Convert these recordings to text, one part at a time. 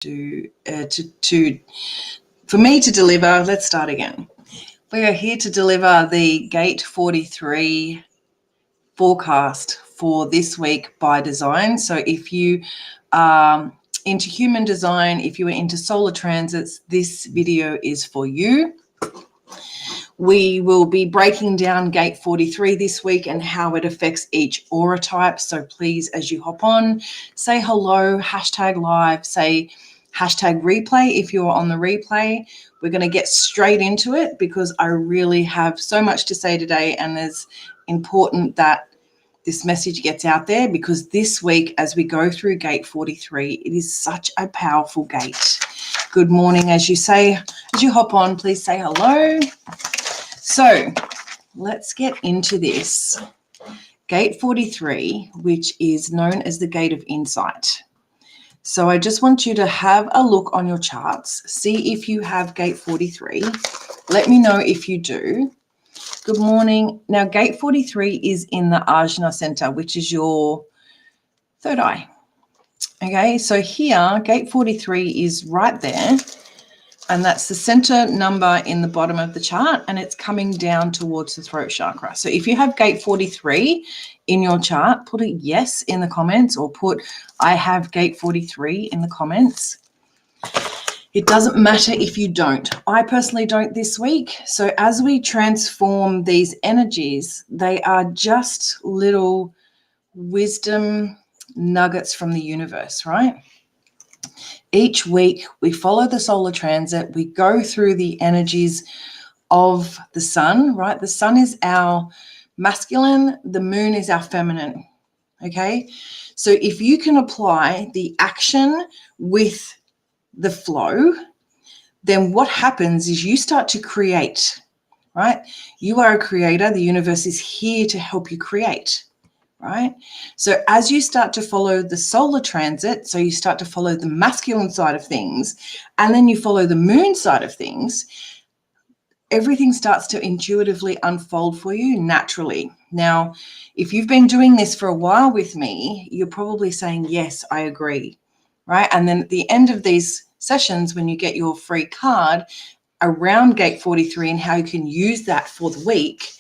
for me to deliver. Let's start again. We are here to deliver the Gate 43 forecast for this week by design. So if you are into human design, if you are into solar transits, this video is for you. We will be breaking down Gate 43 this week and how it affects each aura type. So please, as you hop on, say hello, hashtag live, say hashtag replay if you're on the replay. We're going to get straight into it because I really have so much to say today, and it's important that this message gets out there because this week, as we go through Gate 43, it is such a powerful gate. Good morning. As you hop on, please say hello. So let's get into this. Gate 43, which is known as the Gate of Insight. So I just want you to have a look on your charts, see if you have Gate 43. Let me know if you do. Good morning. Now, Gate 43 is in the Ajna Center, which is your third eye. Okay, so here, Gate 43 is right there. And that's the center number in the bottom of the chart, and it's coming down towards the throat chakra. So if you have Gate 43 in your chart, put a yes in the comments, or put I have Gate 43 in the comments. It doesn't matter if you don't. I personally don't this week. So as we transform these energies, they are just little wisdom nuggets from the universe, right? Each week, we follow the solar transit. We go through the energies of the sun, right? The sun is our masculine. The moon is our feminine, okay? So if you can apply the action with the flow, then what happens is you start to create, right? You are a creator. The universe is here to help you create. Right? So as you start to follow the solar transit, so you start to follow the masculine side of things, and then you follow the moon side of things, everything starts to intuitively unfold for you naturally. Now, if you've been doing this for a while with me, you're probably saying, yes, I agree, right? And then at the end of these sessions, when you get your free card around Gate 43 and how you can use that for the week,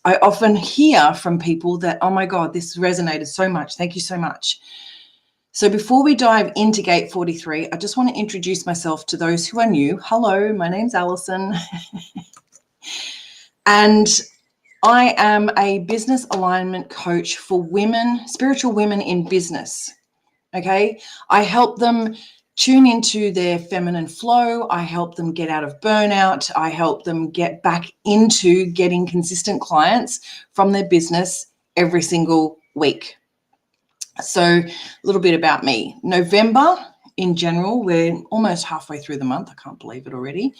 I often hear from people that, oh my God, this resonated so much. Thank you so much. So before we dive into Gate 43, I just want to introduce myself to those who are new. Hello, my name's Allison. And I am a business alignment coach for women, spiritual women in business. Okay. I help them tune into their feminine flow. I help them get out of burnout. I help them get back into getting consistent clients from their business every single week. So a little bit about me. November in general, we're almost halfway through the month. I can't believe it already.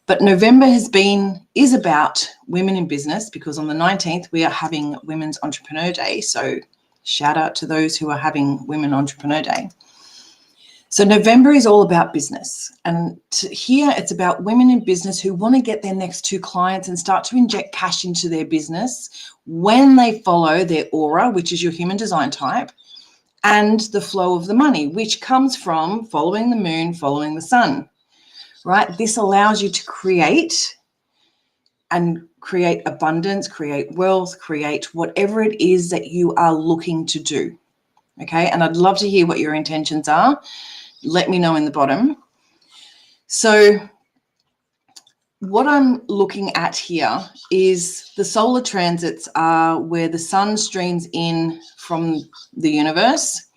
But November is about women in business because on the 19th, we are having Women's Entrepreneur Day. So shout out to those who are having Women Entrepreneur Day. So November is all about business. And here it's about women in business who want to get their next 2 clients and start to inject cash into their business when they follow their aura, which is your human design type, and the flow of the money, which comes from following the moon, following the sun, right? This allows you to create abundance, create wealth, create whatever it is that you are looking to do, okay? And I'd love to hear what your intentions are. Let me know in the bottom. So what I'm looking at here is the solar transits are where the sun streams in from the universe,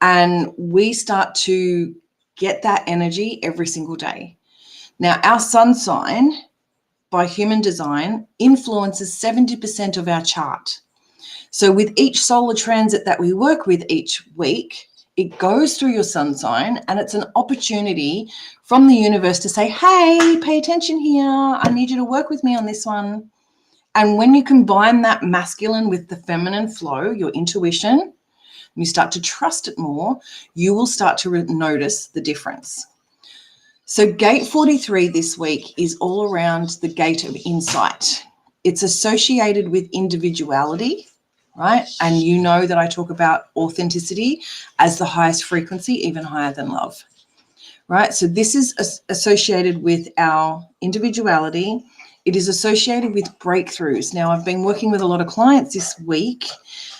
and we start to get that energy every single day. Now, our sun sign by human design influences 70% of our chart. So with each solar transit that we work with each week, it goes through your sun sign, and it's an opportunity from the universe to say, hey, pay attention here. I need you to work with me on this one. And when you combine that masculine with the feminine flow, your intuition, and you start to trust it more, you will start to notice the difference. So Gate 43 this week is all around the Gate of Insight. It's associated with individuality, right? And you know that I talk about authenticity as the highest frequency, even higher than love. right? So this is associated with our individuality. It is associated with breakthroughs. Now, I've been working with a lot of clients this week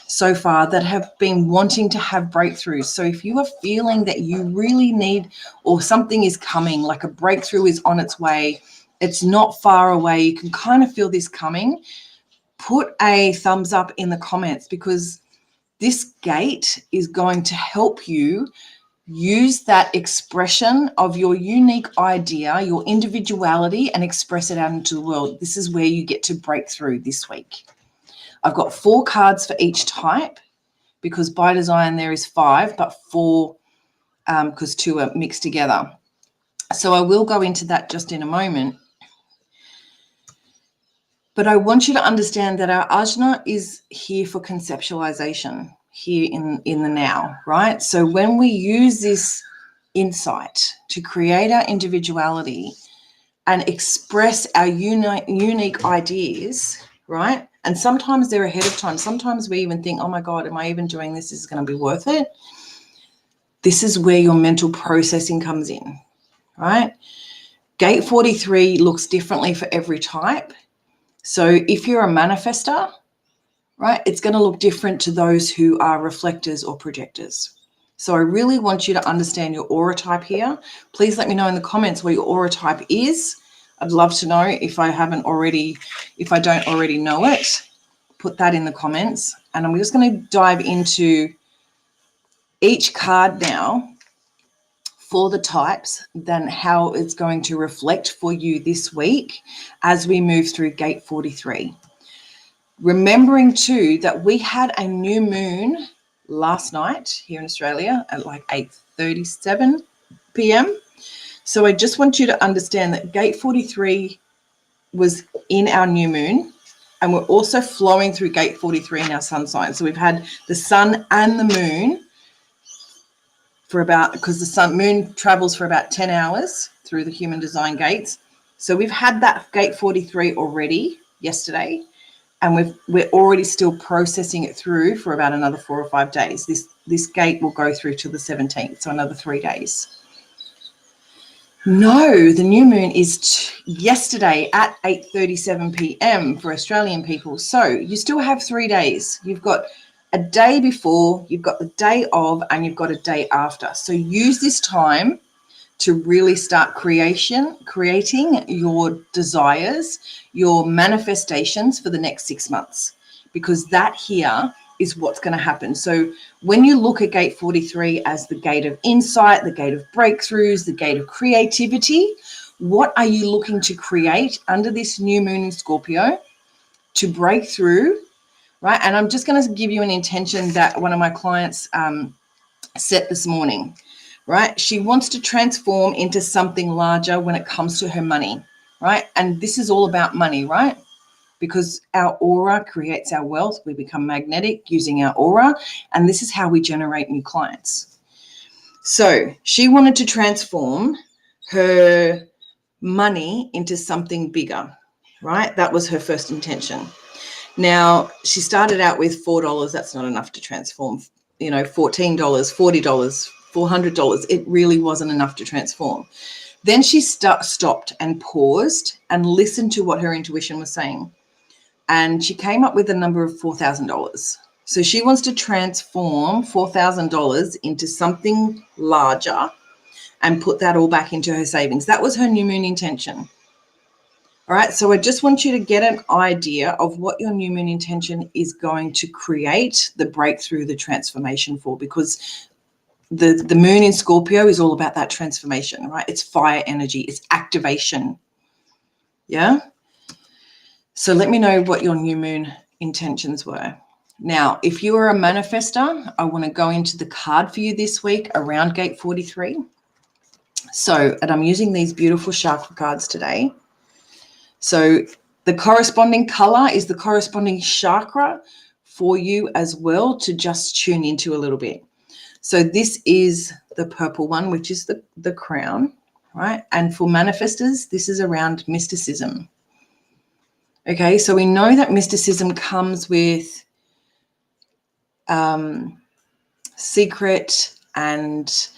so far that have been wanting to have breakthroughs. So if you are feeling that you really need, or something is coming, like a breakthrough is on its way, it's not far away, you can kind of feel this coming, put a thumbs up in the comments, because this gate is going to help you use that expression of your unique idea, your individuality, and express it out into the world. This is where you get to break through this week. I've got 4 cards for each type, because by design there is 5, but 4 because 2 are mixed together. So I will go into that just in a moment. But I want you to understand that our ajna is here for conceptualization, here in the now, right? So when we use this insight to create our individuality and express our unique ideas, right? And sometimes they're ahead of time. Sometimes we even think, oh my God, am I even doing this? Is it going to be worth it? This is where your mental processing comes in, right? Gate 43 looks differently for every type. So if you're a manifester, right, it's going to look different to those who are reflectors or projectors. So I really want you to understand your aura type here. Please let me know in the comments what your aura type is. I'd love to know if I don't already know it. Put that in the comments. And I'm just going to dive into each card now for the types, then how it's going to reflect for you this week as we move through gate 43. Remembering too that we had a new moon last night here in Australia at like 8:37 p.m. So I just want you to understand that gate 43 was in our new moon, and we're also flowing through gate 43 in our sun sign. So we've had the sun and the moon because the moon travels for about 10 hours through the human design gates. So we've had that gate 43 already yesterday, and we're already still processing it through for about another 4 or 5 days. This gate will go through till the 17th, so another 3 days. No, the new moon is yesterday at 8:37 p.m. for Australian people. So you still have 3 days. You've got a day before, you've got the day of, and you've got a day after. So use this time to really start creating your desires, your manifestations for the next 6 months, because that here is what's going to happen. So when you look at gate 43 as the gate of insight, the gate of breakthroughs, the gate of creativity, what are you looking to create under this new moon in Scorpio to break through, right? And I'm just going to give you an intention that one of my clients set this morning, right? She wants to transform into something larger when it comes to her money, right? And this is all about money, right? Because our aura creates our wealth. We become magnetic using our aura, and this is how we generate new clients. So she wanted to transform her money into something bigger, right? That was her first intention. Now, she started out with $4. That's not enough to transform, $14, $40, $400. It really wasn't enough to transform. Then she stopped and paused and listened to what her intuition was saying. And she came up with a number of $4,000. So she wants to transform $4,000 into something larger and put that all back into her savings. That was her new moon intention. All right, so I just want you to get an idea of what your new moon intention is going to create the breakthrough, the transformation for, because the moon in Scorpio is all about that transformation, right? It's fire energy, it's activation. Yeah? So let me know what your new moon intentions were. Now, if you are a manifester, I want to go into the card for you this week around gate 43. So, and I'm using these beautiful chakra cards today. So the corresponding color is the corresponding chakra for you as well to just tune into a little bit. So this is the purple one, which is the crown, right? And for manifestors, this is around mysticism. Okay, so we know that mysticism comes with secret and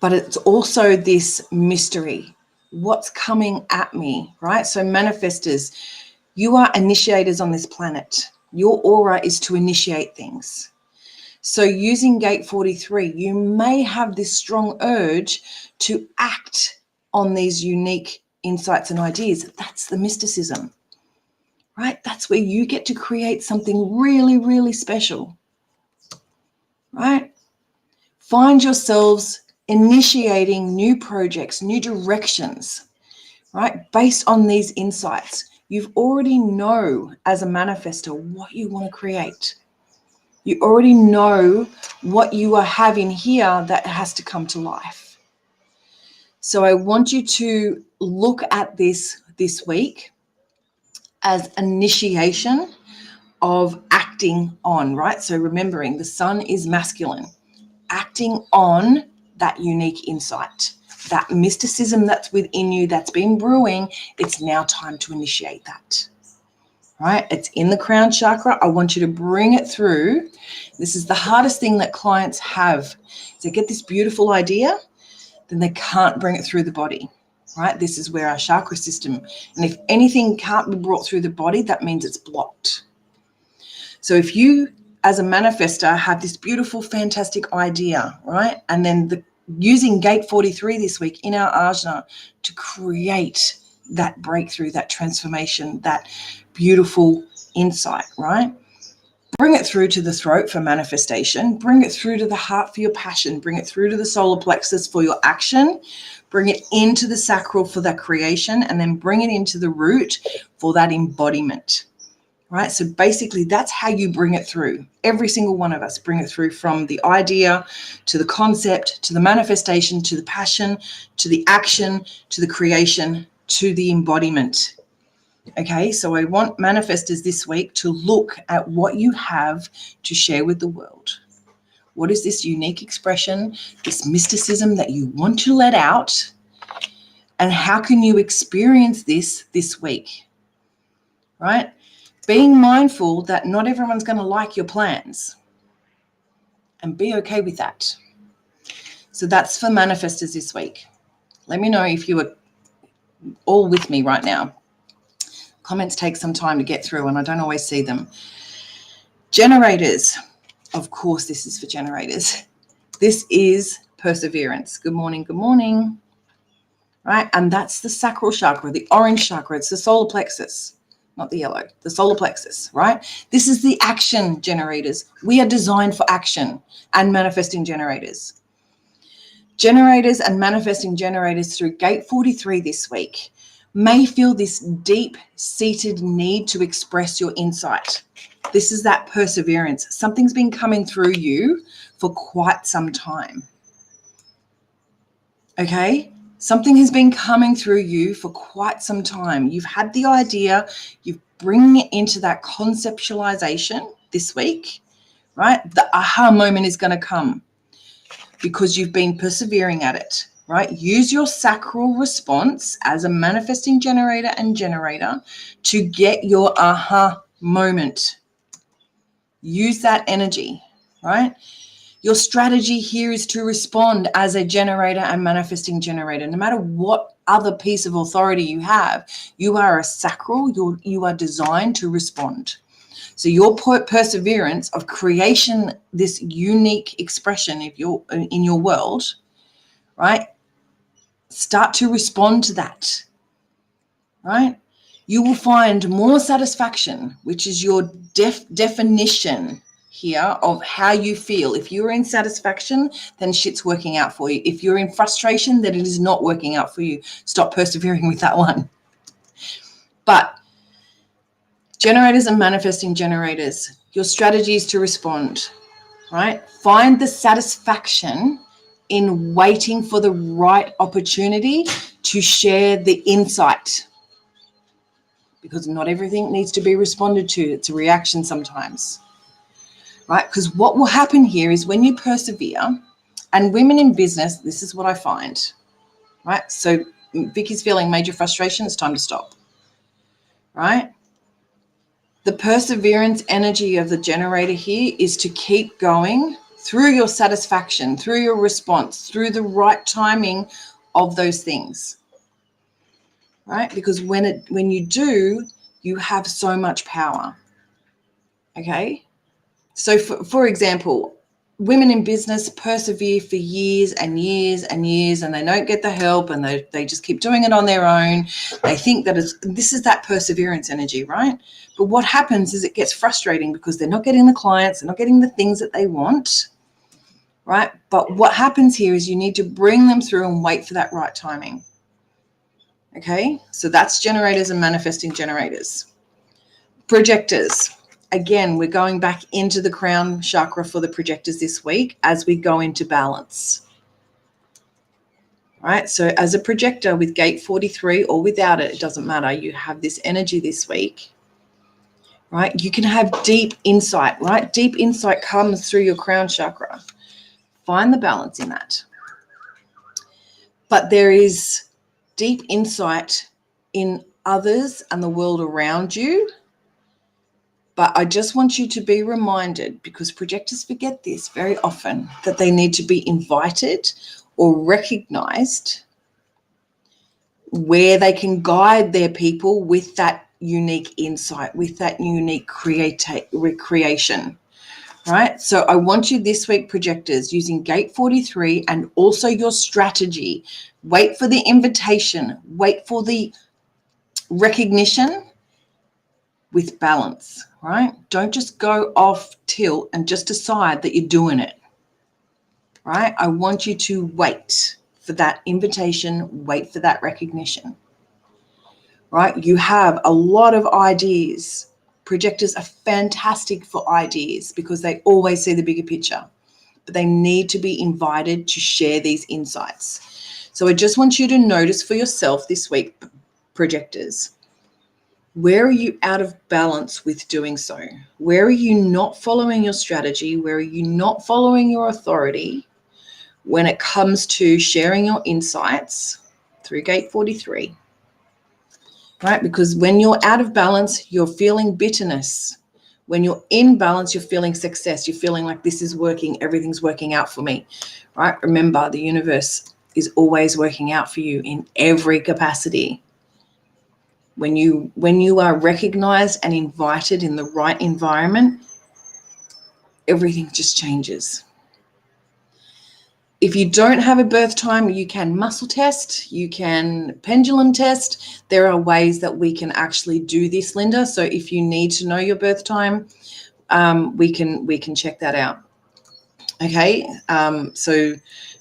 but it's also this mystery. What's coming at me, right? So manifestors, you are initiators on this planet. Your aura is to initiate things. So using gate 43, you may have this strong urge to act on these unique insights and ideas. That's the mysticism, right? That's where you get to create something really, really special, right? Find yourselves initiating new projects, new directions, right? Based on these insights. You already know as a manifestor what you want to create. You already know what you are having here that has to come to life. So I want you to look at this week as initiation of acting on, right? So remembering the sun is masculine, acting on that unique insight, that mysticism that's within you that's been brewing. It's now time to initiate that. Right? It's in the crown chakra. I want you to bring it through. This is the hardest thing that clients have. They get this beautiful idea, then they can't bring it through the body, right? This is where our chakra system, and if anything can't be brought through the body, that means it's blocked. So if you, as a manifestor, have this beautiful, fantastic idea, right? And then using gate 43 this week in our ajna to create that breakthrough, that transformation, that beautiful insight, right? Bring it through to the throat for manifestation. Bring it through to the heart for your passion. Bring it through to the solar plexus for your action. Bring it into the sacral for that creation, and then bring it into the root for that embodiment, right? So basically that's how you bring it through. Every single one of us bring it through, from the idea to the concept, to the manifestation, to the passion, to the action, to the creation, to the embodiment. Okay, so I want manifestors this week to look at what you have to share with the world. What is this unique expression, this mysticism that you want to let out? And how can you experience this week, right? Being mindful that not everyone's going to like your plans, and be okay with that. So that's for manifestors this week. Let me know if you are all with me right now. Comments take some time to get through, and I don't always see them. Generators. Of course, this is for generators. This is perseverance. Good morning, good morning. Right? And that's the sacral chakra, the orange chakra. It's the solar plexus, not the yellow, the solar plexus, right? This is the action generators. We are designed for action, and manifesting generators. Generators and manifesting generators through gate 43 this week may feel this deep-seated need to express your insight. This is that perseverance. Something's been coming through you for quite some time. Okay? Something has been coming through you for quite some time. You've had the idea, you're bringing it into that conceptualization this week, right? The aha moment is going to come because you've been persevering at it. Right? Use your sacral response as a manifesting generator and generator to get your aha moment. Use that energy, right? Your strategy here is to respond as a generator and manifesting generator. No matter what other piece of authority you have, you are a sacral, you are designed to respond. So your perseverance of creation, this unique expression in your world, right? Start to respond to that, right? You will find more satisfaction, which is your definition here of how you feel. If you're in satisfaction, then shit's working out for you. If you're in frustration, then it is not working out for you. Stop persevering with that one. But generators and manifesting generators, your strategy is to respond, right? Find the satisfaction in waiting for the right opportunity to share the insight, because not everything needs to be responded to. It's a reaction sometimes, right? Because what will happen here is when you persevere, and women in business, this is what I find, right? So Vicky's feeling major frustration. It's time to stop, right? The perseverance energy of the generator here is to keep going through your satisfaction, through your response, through the right timing of those things, right? Because when you do, you have so much power, okay? So for example, women in business persevere for years and years and years, and they don't get the help, and they just keep doing it on their own. They think that this is that perseverance energy, right? But what happens is it gets frustrating because they're not getting the clients, they're not getting the things that they want, right? But what happens here is you need to bring them through and wait for that right timing. Okay, so that's generators and manifesting generators. Projectors. Again, we're going back into the crown chakra for the projectors this week as we go into balance. Right, so as a projector with gate 43 or without it, it doesn't matter. You have this energy this week, right? You can have deep insight, right? Deep insight comes through your crown chakra. Find the balance in that. But there is deep insight in others and the world around you. But I just want you to be reminded, because projectors forget this very often, that they need to be invited or recognized where they can guide their people with that unique insight, with that unique recreation, right? So I want you this week, projectors, using gate 43 and also your strategy. Wait for the invitation, wait for the recognition with balance, right? Don't just go off tilt and just decide that you're doing it, right? I want you to wait for that invitation, wait for that recognition, right? You have a lot of ideas. Projectors are fantastic for ideas because they always see the bigger picture, but they need to be invited to share these insights. So I just want you to notice for yourself this week, projectors, where are you out of balance with doing so? Where are you not following your strategy? Where are you not following your authority when it comes to sharing your insights through gate 43? Right? Because when you're out of balance, you're feeling bitterness. When you're in balance, you're feeling success. You're feeling like this is working, everything's working out for me, right? Remember, the universe is always working out for you in every capacity. When you are recognized and invited in the right environment, everything just changes. If you don't have a birth time, you can muscle test, you can pendulum test. There are ways that we can actually do this, Linda. So if you need to know your birth time, we can check that out. Okay, so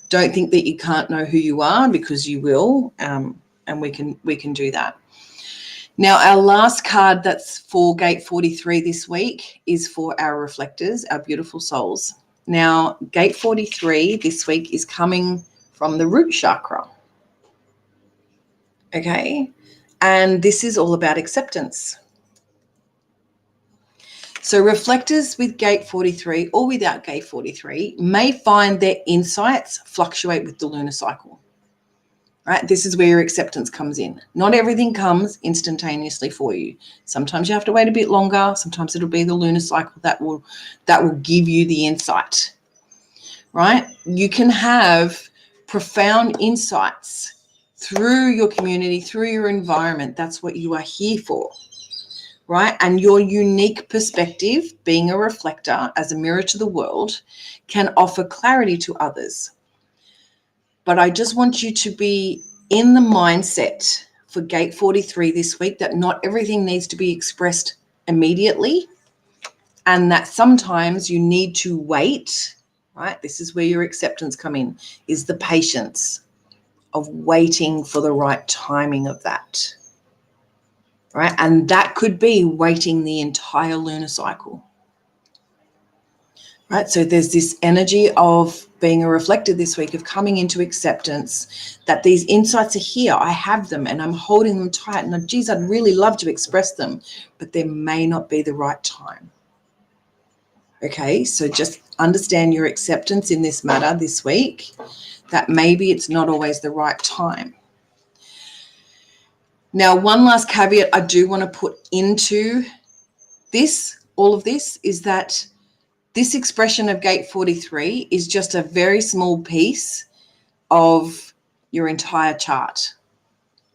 don't think that you can't know who you are, because you will, and we can do that. Now, our last card that's for gate 43 this week is for our reflectors, our beautiful souls. Now, gate 43 this week is coming from the root chakra. Okay, and this is all about acceptance. So reflectors with gate 43 or without gate 43 may find their insights fluctuate with the lunar cycle. Right? This is where your acceptance comes in. Not everything comes instantaneously for you. Sometimes you have to wait a bit longer. Sometimes it'll be the lunar cycle that will give you the insight. Right? You can have profound insights through your community, through your environment. That's what you are here for. Right? And your unique perspective, being a reflector as a mirror to the world, can offer clarity to others. But I just want you to be in the mindset for gate 43 this week that not everything needs to be expressed immediately, and that sometimes you need to wait, right? This is where your acceptance come in, is the patience of waiting for the right timing of that, right? And that could be waiting the entire lunar cycle. Right, so there's this energy of being a reflector this week, of coming into acceptance that these insights are here. I have them and I'm holding them tight. And geez, I'd really love to express them, but there may not be the right time. Okay, so just understand your acceptance in this matter this week, that maybe it's not always the right time. Now, one last caveat I do want to put into this, all of this, is that This expression of gate 43 is just a very small piece of your entire chart,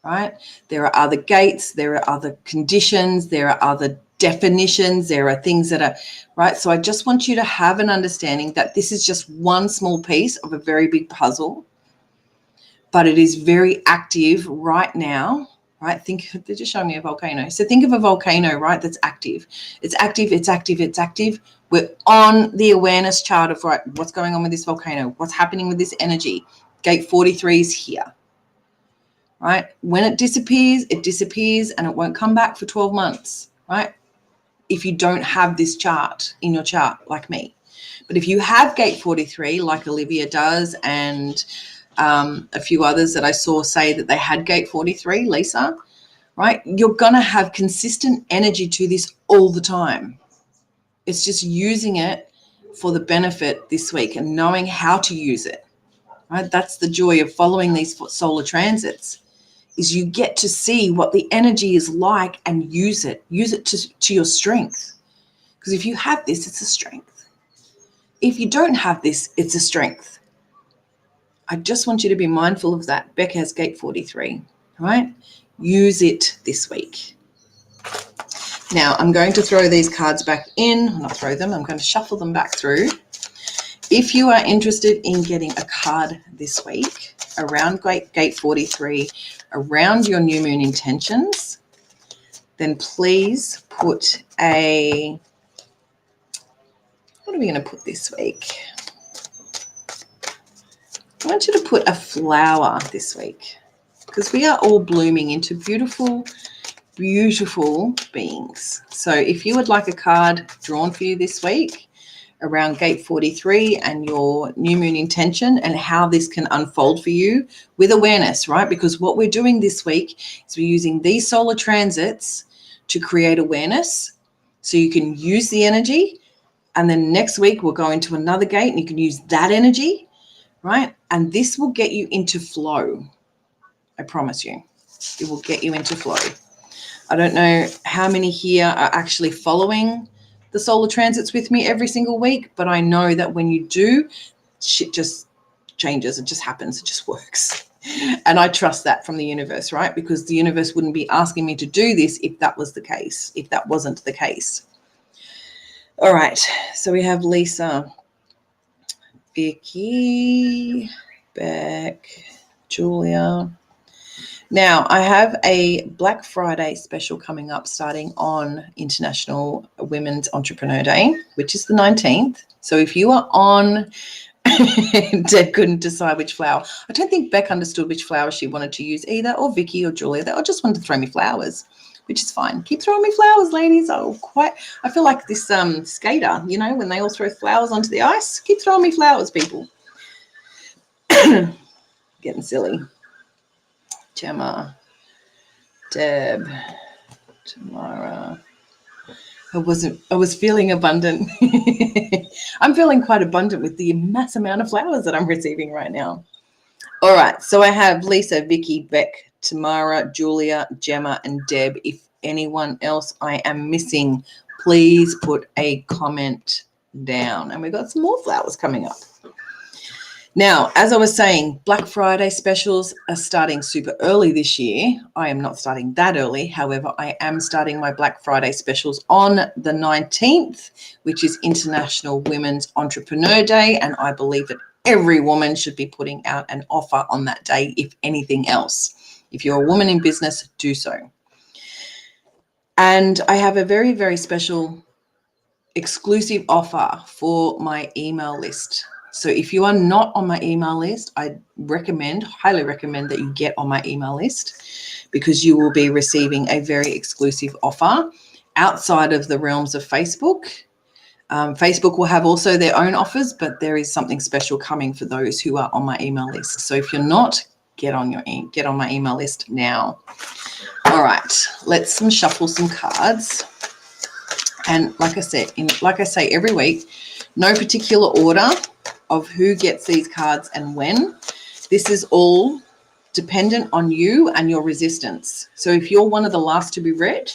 right? There are other gates, there are other conditions, there are other definitions, there are things that are, right? So I just want you to have an understanding that this is just one small piece of a very big puzzle, but it is very active right now, right? They're just showing me a volcano. So think of a volcano, right, that's active. It's active, it's active, it's active. We're on the awareness chart of, right, what's going on with this volcano? What's happening with this energy? Gate 43 is here, right? When it disappears and it won't come back for 12 months, right? If you don't have this chart in your chart like me. But if you have gate 43, like Olivia does, and a few others that I saw say that they had gate 43, Lisa, right? You're going to have consistent energy to this all the time. It's just using it for the benefit this week and knowing how to use it, right? That's the joy of following these solar transits, is you get to see what the energy is like and use it to your strength. Because if you have this, it's a strength. If you don't have this, it's a strength. I just want you to be mindful of that. Beck has gate 43, right? Use it this week. Now, I'm going to throw these cards back in. Not throw them. I'm going to shuffle them back through. If you are interested in getting a card this week around gate 43, around your new moon intentions, then please put a... What are we going to put this week? I want you to put a flower this week, because we are all blooming into beautiful, beautiful beings. So if you would like a card drawn for you this week around gate 43 and your new moon intention and how this can unfold for you with awareness, right? Because what we're doing this week is we're using these solar transits to create awareness so you can use the energy. And then next week we'll go into another gate and you can use that energy, right? And this will get you into flow. I promise you, it will get you into flow. I don't know how many here are actually following the solar transits with me every single week, but I know that when you do, shit just changes. It just happens. It just works. And I trust that from the universe, right? Because the universe wouldn't be asking me to do this if that was the case, if that wasn't the case. All right. So we have Lisa, Vicky, Beck, Julia. Now, I have a Black Friday special coming up starting on International Women's Entrepreneur Day, which is the 19th. So if you are on, Deb couldn't decide which flower. I don't think Beck understood which flower she wanted to use either, or Vicky or Julia. They all just wanted to throw me flowers, which is fine. Keep throwing me flowers, ladies. I feel like this skater, you know, when they all throw flowers onto the ice. Keep throwing me flowers, people. Getting silly. Gemma, Deb, Tamara. I was feeling abundant. I'm feeling quite abundant with the mass amount of flowers that I'm receiving right now. All right. So I have Lisa, Vicky, Beck, Tamara, Julia, Gemma, and Deb. If anyone else I am missing, please put a comment down. And we've got some more flowers coming up. Now, as I was saying, Black Friday specials are starting super early this year. I am not starting that early. However, I am starting my Black Friday specials on the 19th, which is International Women's Entrepreneur Day. And I believe that every woman should be putting out an offer on that day, if anything else. If you're a woman in business, do so. And I have a very, very special exclusive offer for my email list. So if you are not on my email list, I highly recommend that you get on my email list, because you will be receiving a very exclusive offer outside of the realms of Facebook. Facebook will have also their own offers, but there is something special coming for those who are on my email list. So if you're not, get on my email list now. All right, let's shuffle some cards. And like I say every week, no particular order of who gets these cards and when. This is all dependent on you and your resistance. So if you're one of the last to be read,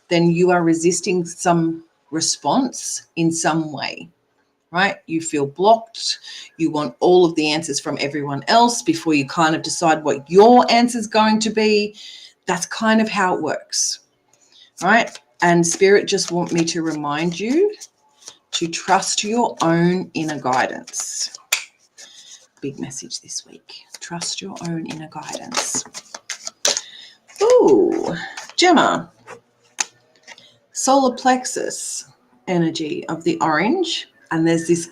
then you are resisting some response in some way. right? You feel blocked. You want all of the answers from everyone else before you kind of decide what your answer is going to be. That's kind of how it works, right? And Spirit just want me to remind you to trust your own inner guidance. Big message this week. Trust your own inner guidance. Ooh, Gemma, solar plexus energy of the orange, and there's this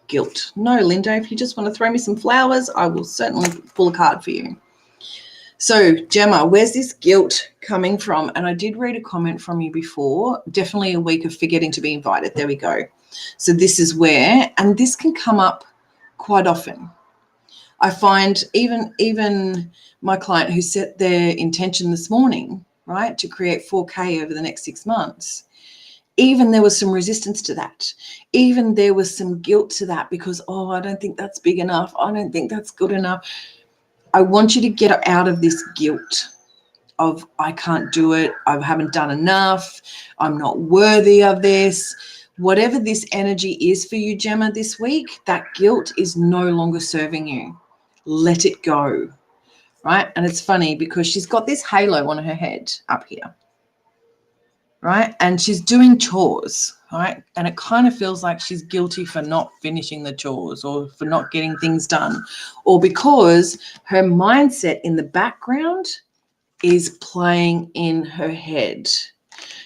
guilt. No, Linda, if you just want to throw me some flowers, I will certainly pull a card for you. So, Gemma, where's this guilt coming from? And I did read a comment from you before, definitely a week of forgetting to be invited. There we go. So this is where, and this can come up quite often. I find even my client who set their intention this morning, right, to create 4K over the next 6 months, even there was some resistance to that. Even there was some guilt to that because, oh, I don't think that's big enough. I don't think that's good enough. I want you to get out of this guilt of I can't do it. I haven't done enough. I'm not worthy of this. Whatever this energy is for you, Gemma, this week, that guilt is no longer serving you. Let it go, right? And it's funny because she's got this halo on her head up here, right? And she's doing chores, right? And it kind of feels like she's guilty for not finishing the chores or for not getting things done, or because her mindset in the background is playing in her head.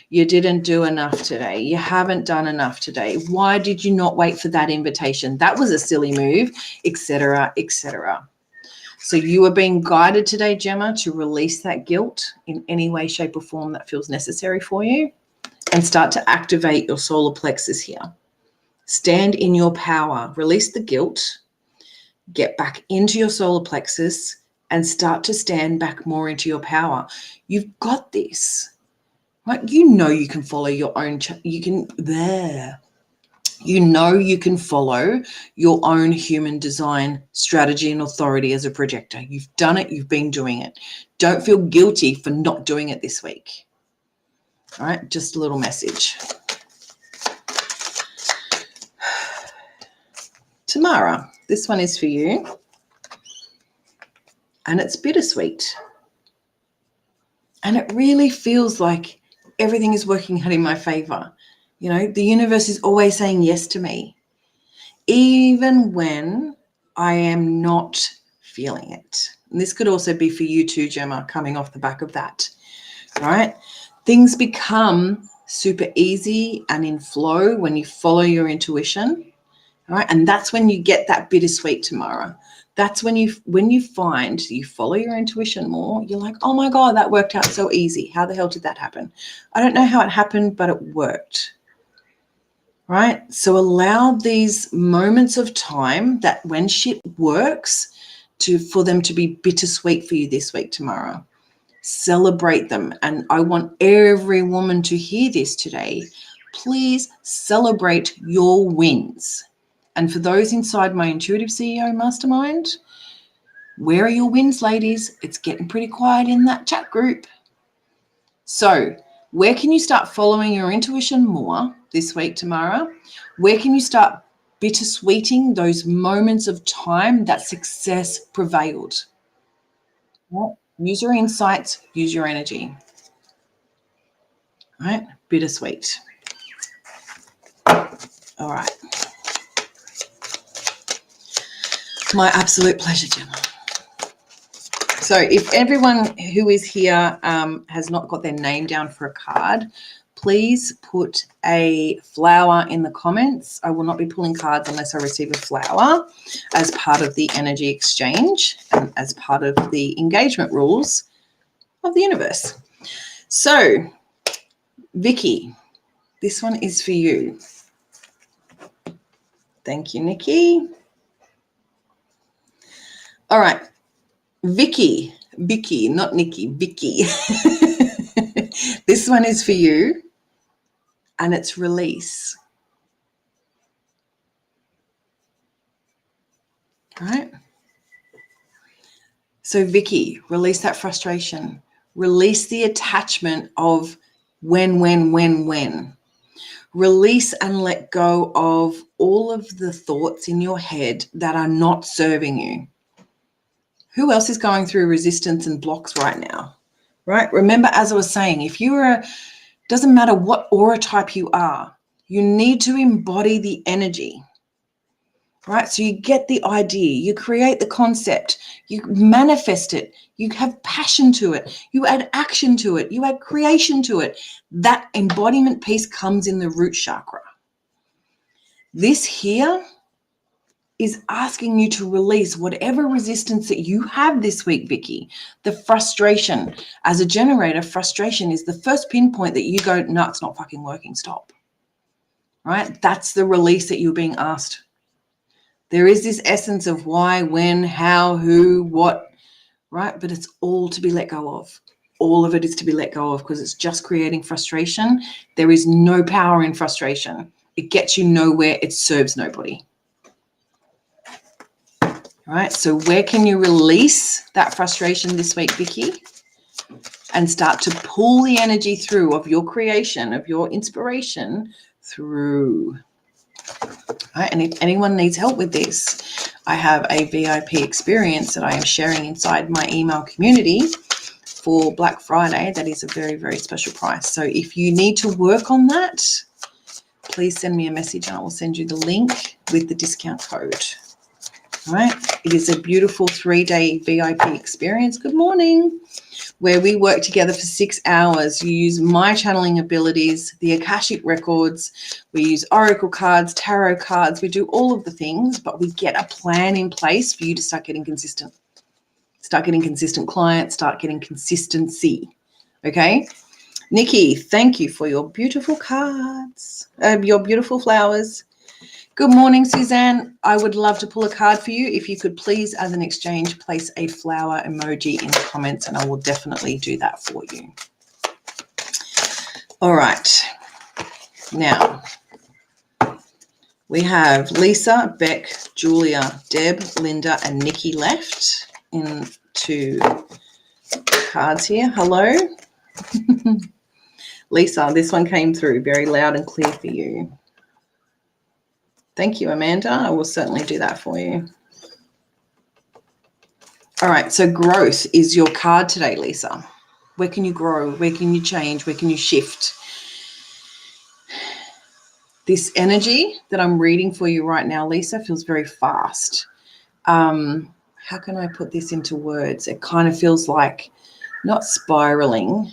You didn't do enough today. You haven't done enough today. Why did you not wait for that invitation? That was a silly move, etc., etc. So you are being guided today, Gemma, to release that guilt in any way, shape, or form that feels necessary for you and start to activate your solar plexus here. Stand in your power. Release the guilt. Get back into your solar plexus and start to stand back more into your power. You've got this. Right? You know you can follow your own, you can follow your own human design strategy and authority as a projector. You've done it. You've been doing it. Don't feel guilty for not doing it this week. All right, just a little message. Tamara, this one is for you. And it's bittersweet. And it really feels like everything is working out in my favor. You know, the universe is always saying yes to me, even when I am not feeling it. And this could also be for you too, Gemma, coming off the back of that, right? Things become super easy and in flow when you follow your intuition, all right? And that's when you get that bittersweet, Tamara. That's when you find you follow your intuition more, you're like, oh my God, that worked out so easy. How the hell did that happen? I don't know how it happened, but it worked, right? So allow these moments of time that when shit works for them to be bittersweet for you this week, Tamara. Celebrate them. And I want every woman to hear this today. Please celebrate your wins. And for those inside my Intuitive CEO Mastermind, where are your wins, ladies? It's getting pretty quiet in that chat group. So where can you start following your intuition more this week, Tamara? Where can you start bittersweeting those moments of time that success prevailed? Well, use your insights, use your energy. All right, bittersweet. All right. My absolute pleasure, Gemma. So if everyone who is here has not got their name down for a card, please put a flower in the comments. I will not be pulling cards unless I receive a flower as part of the energy exchange and as part of the engagement rules of the universe. So, Vicky, this one is for you. Thank you, Nikki. All right, Vicky, not Nikki, Vicky. This one is for you, and it's release. All right. So, Vicky, release that frustration. Release the attachment of when. Release and let go of all of the thoughts in your head that are not serving you. Who else is going through resistance and blocks right now? Right? Remember, as I was saying, if doesn't matter what aura type you are, you need to embody the energy. Right? So you get the idea, you create the concept, you manifest it, you have passion to it, you add action to it, you add creation to it. That embodiment piece comes in the root chakra. This here is asking you to release whatever resistance that you have this week, Vicky. The frustration. As a generator, frustration is the first pinpoint that you go, no, it's not fucking working, stop. Right? That's the release that you're being asked. There is this essence of why, when, how, who, what, right? But it's all to be let go of. All of it is to be let go of because it's just creating frustration. There is no power in frustration. It gets you nowhere. It serves nobody. All right, so where can you release that frustration this week, Vicky? And start to pull the energy through of your creation, of your inspiration through. Right, and if anyone needs help with this, I have a VIP experience that I am sharing inside my email community for Black Friday. That is a very, very special price. So if you need to work on that, please send me a message and I will send you the link with the discount code. All right, it is a beautiful 3-day VIP experience. Good morning. Where we work together for 6 hours. You use my channeling abilities, the Akashic records. We use oracle cards, tarot cards. We do all of the things, but we get a plan in place for you to start getting consistent. Start getting consistent clients, start getting consistency. Okay? Nikki, thank you for your beautiful cards, your beautiful flowers. Good morning, Suzanne. I would love to pull a card for you. If you could please, as an exchange, place a flower emoji in the comments and I will definitely do that for you. All right. Now, we have Lisa, Beck, Julia, Deb, Linda, and Nikki left in 2 cards here. Hello. Lisa, this one came through very loud and clear for you. Thank you, Amanda. I will certainly do that for you. All right, so growth is your card today, Lisa. Where can you grow? Where can you change? Where can you shift? This energy that I'm reading for you right now, Lisa, feels very fast. How can I put this into words? It kind of feels like not spiraling,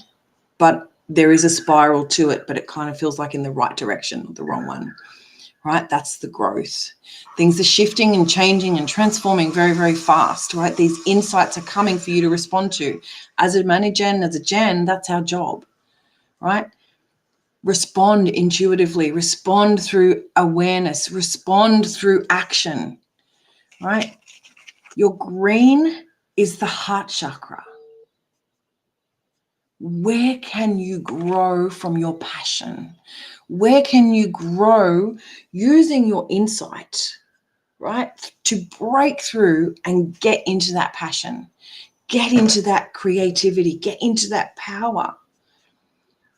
but there is a spiral to it, but it kind of feels like in the right direction, the wrong one. Right? That's the growth. Things are shifting and changing and transforming very, very fast, right? These insights are coming for you to respond to. As a manager and as a Jen, that's our job, right? Respond intuitively, respond through awareness, respond through action, right? Your green is the heart chakra. Where can you grow from your passion? Where can you grow using your insight, right, to break through and get into that passion, get into that creativity, get into that power,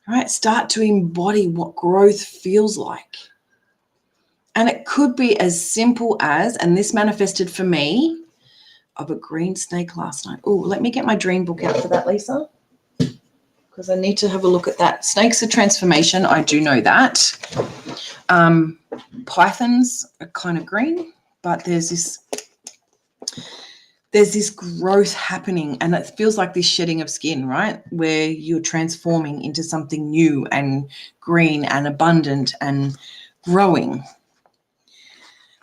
right? Start to embody what growth feels like. And it could be as simple as, and this manifested for me, of a green snake last night. Oh, let me get my dream book out for that, Lisa, because I need to have a look at that. Snakes are transformation. I do know that. Pythons are kind of green, but there's this growth happening, and it feels like this shedding of skin, right? Where you're transforming into something new and green and abundant and growing.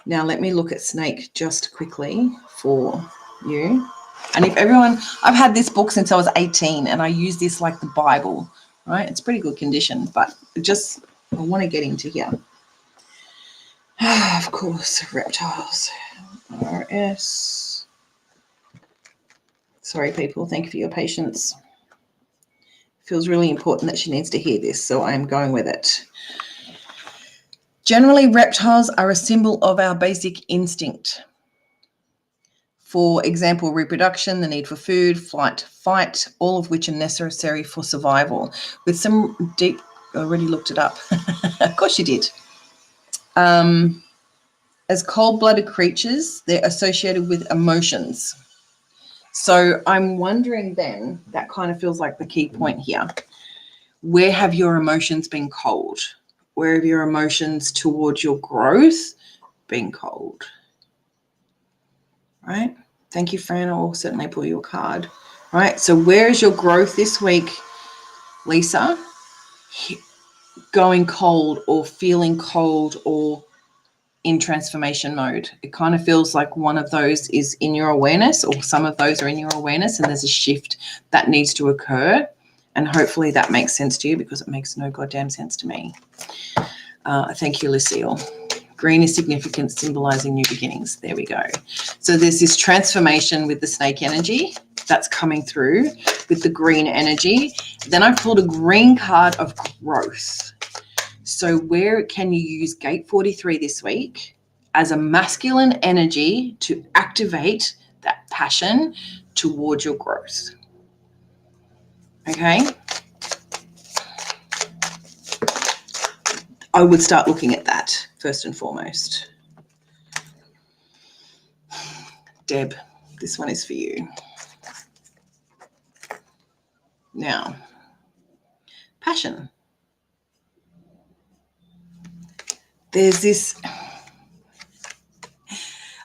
Now, let me look at snake just quickly for you. And if everyone, I've had this book since I was 18 and I use this like the Bible, right? It's pretty good condition, but I want to get into here. Of course, reptiles. RS. Sorry, people. Thank you for your patience. Feels really important that she needs to hear this, so I'm going with it. Generally, reptiles are a symbol of our basic instinct. For example, reproduction, the need for food, flight, fight, all of which are necessary for survival. With some deep, I already looked it up. Of course you did. As cold-blooded creatures, they're associated with emotions. So I'm wondering then, that kind of feels like the key point here. Where have your emotions been cold? Where have your emotions towards your growth been cold? Right? Thank you, Fran. I'll certainly pull you a card. Right? So where is your growth this week, Lisa? Going cold or feeling cold or in transformation mode? It kind of feels like one of those is in your awareness, or some of those are in your awareness, and there's a shift that needs to occur. And hopefully that makes sense to you, because it makes no goddamn sense to me. Thank you, Lucille. Green is significant, symbolizing new beginnings. There we go. So there's this transformation with the snake energy that's coming through with the green energy. Then I pulled a green card of growth. So where can you use gate 43 this week as a masculine energy to activate that passion towards your growth? Okay. I would start looking at that first and foremost. Deb, this one is for you. Now, passion. There's this.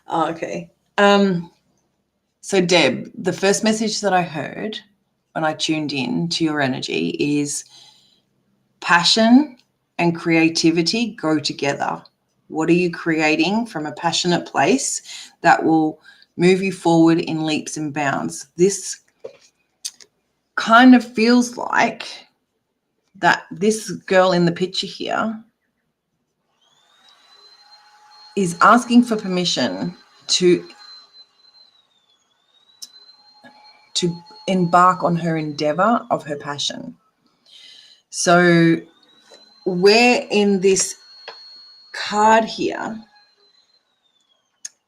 Oh, okay. So Deb, the first message that I heard when I tuned in to your energy is passion and creativity go together. What are you creating from a passionate place that will move you forward in leaps and bounds? This kind of feels like that this girl in the picture here is asking for permission to embark on her endeavor of her passion. So where in this card here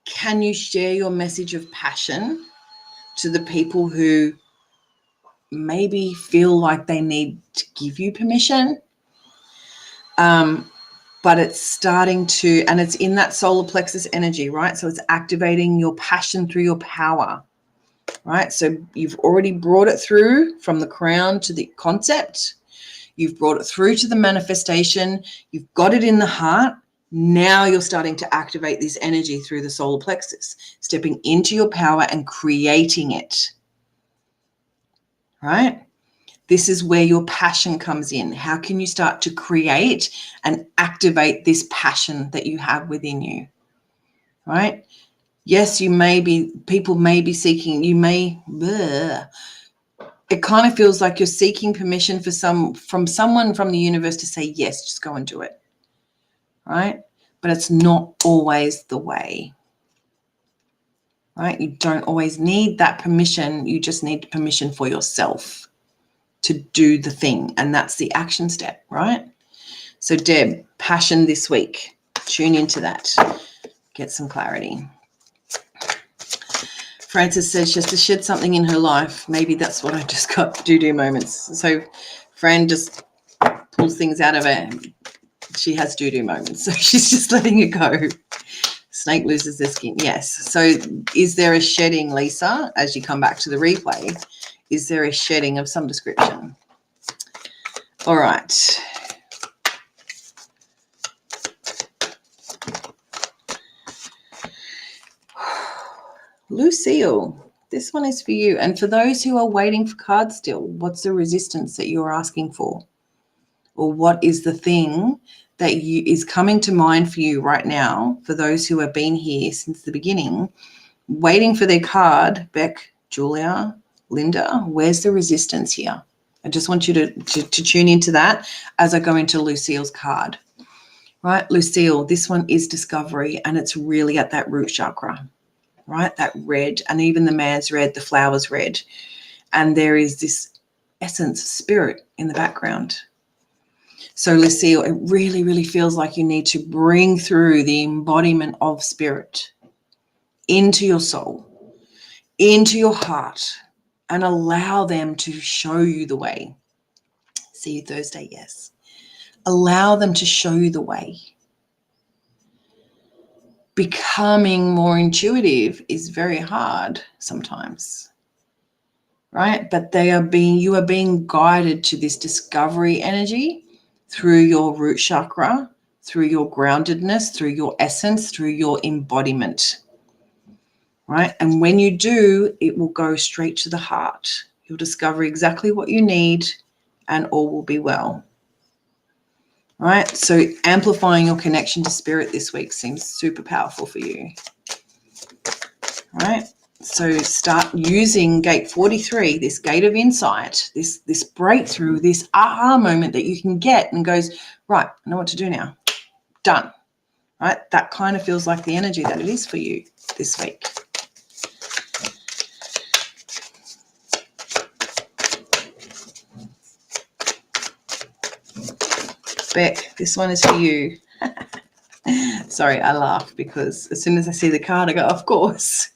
can you share your message of passion to the people who maybe feel like they need to give you permission? But it's starting to, and it's in that solar plexus energy, right? So it's activating your passion through your power, right? So you've already brought it through from the crown to the concept. You've brought it through to the manifestation. You've got it in the heart. Now you're starting to activate this energy through the solar plexus, stepping into your power and creating it, right? This is where your passion comes in. How can you start to create and activate this passion that you have within you, right? Yes, people may be seeking, it kind of feels like you're seeking permission from someone from the universe to say, yes, just go and do it, right? But it's not always the way, right? You don't always need that permission. You just need permission for yourself to do the thing, and that's the action step, right? So Deb, passion this week. Tune into that. Get some clarity. Frances says she has to shed something in her life. Maybe that's what I just got, do moments. So Fran just pulls things out of her. She has do moments, so she's just letting it go. Snake loses their skin. Yes. So is there a shedding, Lisa, as you come back to the replay? Is there a shedding of some description? All right. Lucille, this one is for you. And for those who are waiting for cards still, what's the resistance that you're asking for? Or what is the thing that is coming to mind for you right now, for those who have been here since the beginning, waiting for their card? Beck, Julia, Linda, where's the resistance here? I just want you to tune into that as I go into Lucille's card. Right, Lucille, this one is discovery, and it's really at that root chakra, right? That red, and even the man's red, the flower's red. And there is this essence, spirit in the background. So Lucille, it really, really feels like you need to bring through the embodiment of spirit into your soul, into your heart, and allow them to show you the way. See you Thursday, yes. Allow them to show you the way. Becoming more intuitive is very hard sometimes, right? But you are being guided to this discovery energy through your root chakra, through your groundedness, through your essence, through your embodiment, right? And when you do, it will go straight to the heart. You'll discover exactly what you need and all will be well. Right? So amplifying your connection to spirit this week seems super powerful for you. Right? So start using gate 43, this gate of insight, this breakthrough, this aha moment that you can get and goes, right, I know what to do now. Done. Right? That kind of feels like the energy that it is for you this week. Beck, this one is for you. Sorry, I laugh because as soon as I see the card, I go, of course.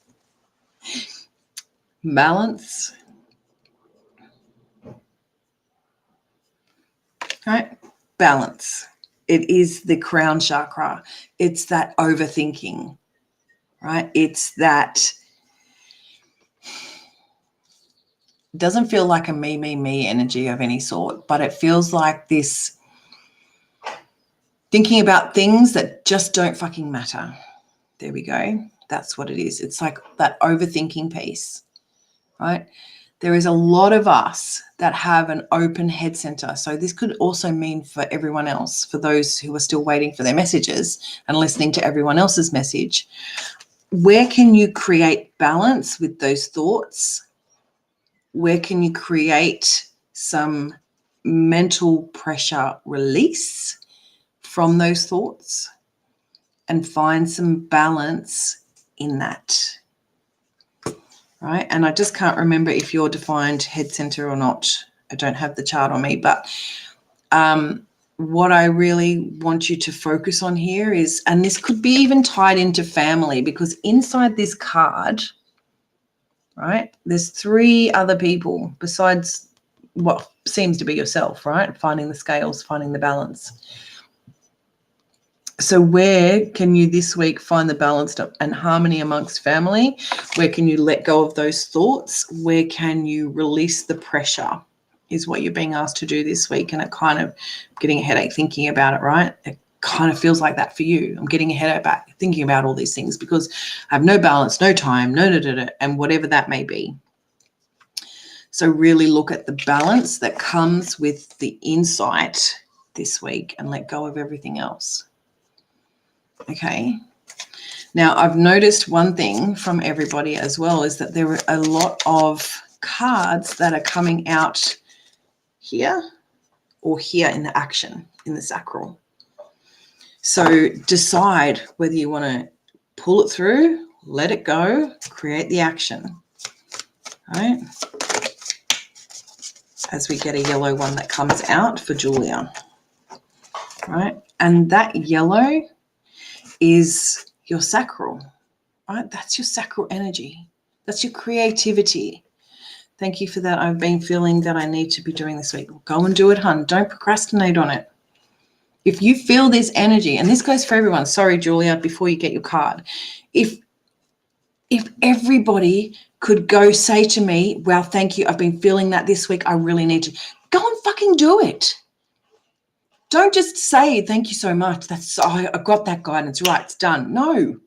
Balance. Right? Balance. It is the crown chakra. It's that overthinking, right? It's that, it doesn't feel like a me energy of any sort, but it feels like this thinking about things that just don't fucking matter. There we go. That's what it is. It's like that overthinking piece, right? There is a lot of us that have an open head center. So this could also mean for everyone else, for those who are still waiting for their messages and listening to everyone else's message. Where can you create balance with those thoughts? Where can you create some mental pressure release from those thoughts and find some balance in that? Right? And I just can't remember if you're defined head center or not. I don't have the chart on me, but what I really want you to focus on here is, and this could be even tied into family, because inside this card, right, there's 3 other people besides what seems to be yourself, right? Finding the scales, finding the balance. So where can you this week find the balance and harmony amongst family? Where can you let go of those thoughts? Where can you release the pressure is what you're being asked to do this week. And it kind of getting a headache thinking about it, right? It kind of feels like that for you. I'm getting a headache back thinking about all these things because I have no balance, no time, and whatever that may be. So really look at the balance that comes with the insight this week and let go of everything else. Okay. Now, I've noticed one thing from everybody as well is that there are a lot of cards that are coming out here or here in the action, in the sacral. So decide whether you want to pull it through, let it go, create the action, right? As we get a yellow one that comes out for Julia, right? And that yellow is your sacral, right? That's your sacral energy. That's your creativity. Thank you for that. I've been feeling that I need to be doing this week. Go and do it, hun. Don't procrastinate on it. If you feel this energy, and this goes for everyone. Sorry, Julia, before you get your card. If everybody could go say to me, wow, thank you. I've been feeling that this week. I really need to. Go and fucking do it. Don't just say, thank you so much. I got that guidance. Right, it's done. No.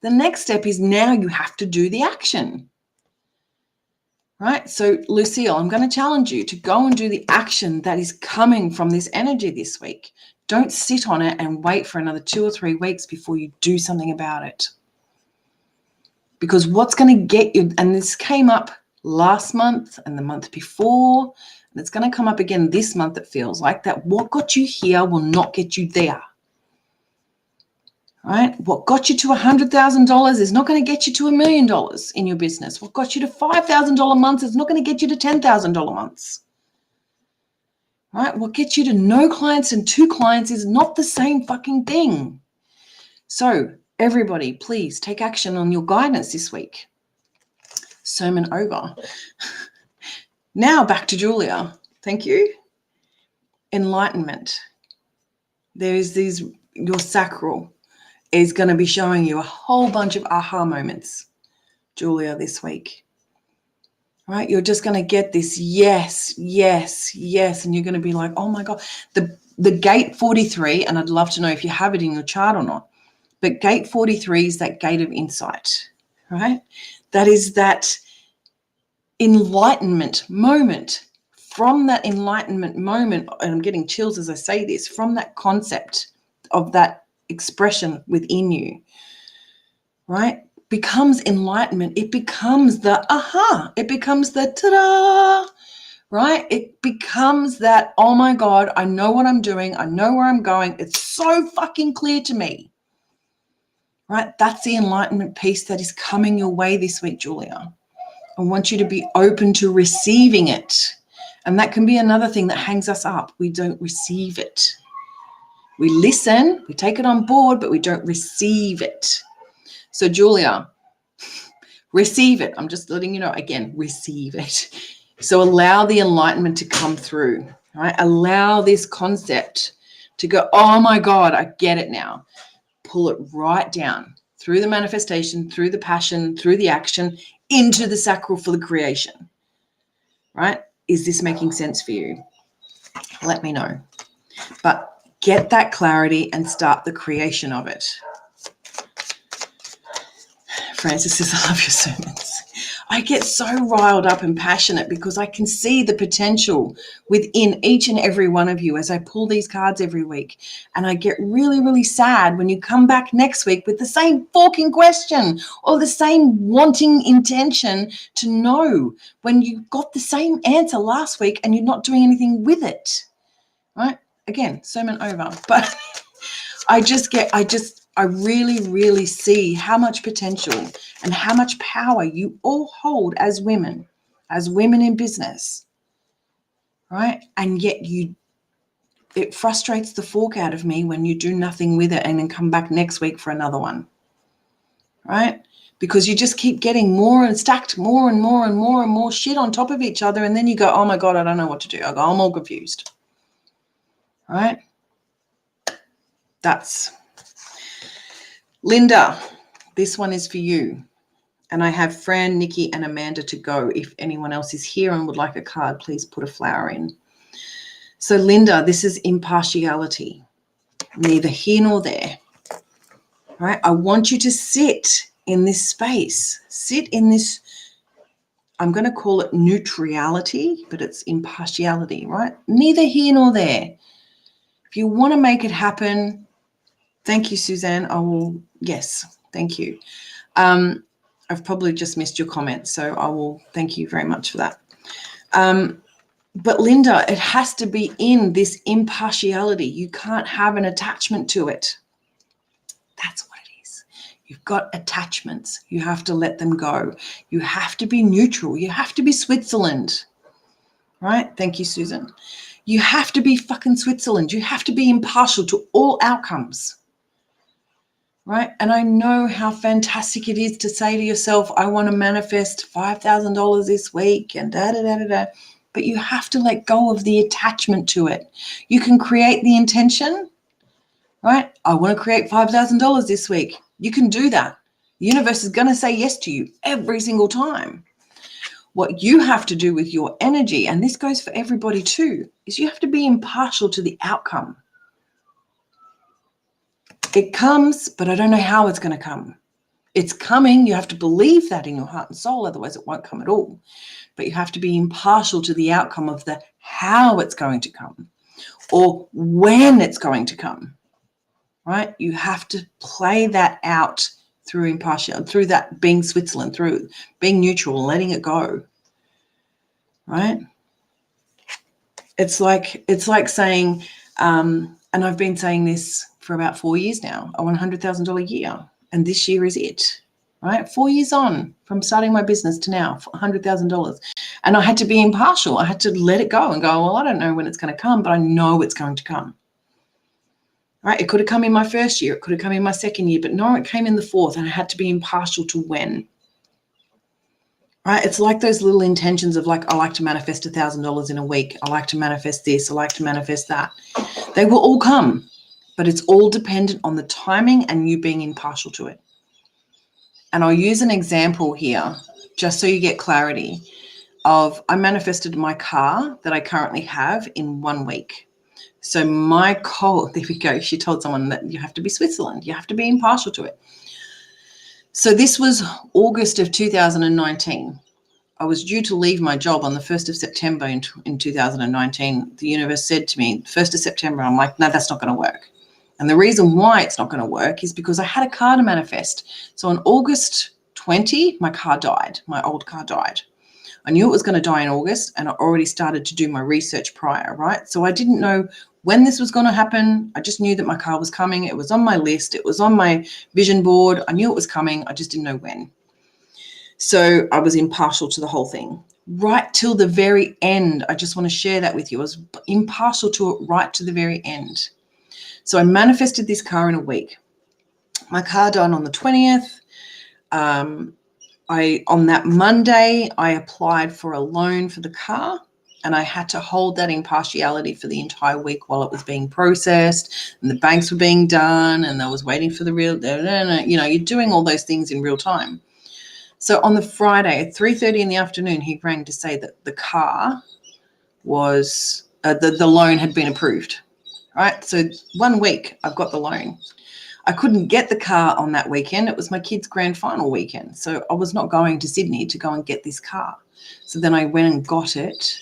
The next step is now you have to do the action. Right? So, Lucille, I'm going to challenge you to go and do the action that is coming from this energy this week. Don't sit on it and wait for another 2 or 3 weeks before you do something about it. Because what's going to get you, and this came up last month and the month before, and it's going to come up again this month, it feels like, that what got you here will not get you there. Right? What got you to $100,000 is not going to get you to $1 million in your business. What got you to $5,000 months is not going to get you to $10,000 months. Right? What gets you to no clients and 2 clients is not the same fucking thing. So everybody, please take action on your guidance this week. Sermon over. Now back to Julia. Thank you. Enlightenment. your sacral is going to be showing you a whole bunch of aha moments, Julia, this week. Right? You're just going to get this yes, yes, yes. And you're going to be like, oh my God, the gate 43, and I'd love to know if you have it in your chart or not, but gate 43 is that gate of insight, right? That is that enlightenment moment. From that enlightenment moment, and I'm getting chills as I say this, from that concept of that expression within you, right? Becomes enlightenment. It becomes the aha. It becomes the ta-da, right? It becomes that, oh my God, I know what I'm doing. I know where I'm going. It's so fucking clear to me, right? That's the enlightenment piece that is coming your way this week, Julia. I want you to be open to receiving it. And that can be another thing that hangs us up. We don't receive it. We listen, we take it on board, but we don't receive it. So Julia, receive it. I'm just letting you know, again, receive it. So allow the enlightenment to come through, right? Allow this concept to go, oh my God, I get it now. Pull it right down through the manifestation, through the passion, through the action, into the sacral for the creation, right? Is this making sense for you? Let me know. But get that clarity and start the creation of it. Francis says, I love your sermons. I get so riled up and passionate because I can see the potential within each and every one of you as I pull these cards every week. And I get really, really sad when you come back next week with the same fucking question or the same wanting intention to know when you got the same answer last week and you're not doing anything with it, right? Again, sermon over. But I really, really see how much potential and how much power you all hold as women in business, right? And yet it frustrates the fork out of me when you do nothing with it and then come back next week for another one, right? Because you just keep getting more and stacked more and more and more and more shit on top of each other. And then you go, oh my God, I don't know what to do. I go, I'm all confused, right? That's Linda, this one is for you. And I have Fran, Nikki, and Amanda to go. If anyone else is here and would like a card, please put a flower in. So Linda, this is impartiality, neither here nor there. All right? I want you to sit in this space. Sit in this, I'm going to call it neutrality, but it's impartiality, right? Neither here nor there. If you want to make it happen, thank you, Suzanne. I will, yes, thank you. I've probably just missed your comment, so I will thank you very much for that. But Linda, it has to be in this impartiality. You can't have an attachment to it. That's what it is. You've got attachments. You have to let them go. You have to be neutral. You have to be Switzerland, right? Thank you, Susan. You have to be fucking Switzerland. You have to be impartial to all outcomes. Right? And I know how fantastic it is to say to yourself, I want to manifest $5,000 this week and da-da-da-da-da. But you have to let go of the attachment to it. You can create the intention, right? I want to create $5,000 this week. You can do that. The universe is going to say yes to you every single time. What you have to do with your energy, and this goes for everybody too, is you have to be impartial to the outcome. It comes, but I don't know how it's going to come. It's coming. You have to believe that in your heart and soul, otherwise it won't come at all. But you have to be impartial to the outcome of the how it's going to come or when it's going to come, right? You have to play that out through impartial, through that being Switzerland, through being neutral, letting it go, right? It's like saying, and I've been saying this for about 4 years now, I want $100,000 a year. And this year is it, right? 4 years on from starting my business to now, $100,000. And I had to be impartial. I had to let it go and go, well, I don't know when it's going to come, but I know it's going to come, right? It could have come in my first year. It could have come in my second year, but no, it came in the fourth, and I had to be impartial to when, right? It's like those little intentions of like, I like to manifest $1,000 in a week. I like to manifest this. I like to manifest that. They will all come. but it's all dependent on the timing and you being impartial to it. And I'll use an example here just so you get clarity of I manifested my car that I currently have in 1 week. So my goal, there we go. She told someone that you have to be Switzerland. You have to be impartial to it. So this was August of 2019. I was due to leave my job on the 1st of September in 2019. The universe said to me, 1st of September, I'm like, no, that's not going to work. And the reason why it's not going to work is because I had a car to manifest. So on August 20, my car died. My old car died. I knew it was going to die in August, and I already started to do my research prior, right? So I didn't know when this was going to happen. I just knew that my car was coming. It was on my list. It was on my vision board. I knew it was coming. I just didn't know when. So I was impartial to the whole thing. Right till the very end, I just want to share that with you. I was impartial to it right to the very end. So I manifested this car in a week. My car died on the 20th. On that Monday, I applied for a loan for the car, and I had to hold that impartiality for the entire week while it was being processed and the banks were being done and I was waiting for the real, you're doing all those things in real time. So on the Friday at 3:30 in the afternoon, he rang to say that the car was, the loan had been approved, right? So 1 week I've got the loan. I couldn't get the car on that weekend. It was my kid's grand final weekend. So I was not going to Sydney to go and get this car. So then I went and got it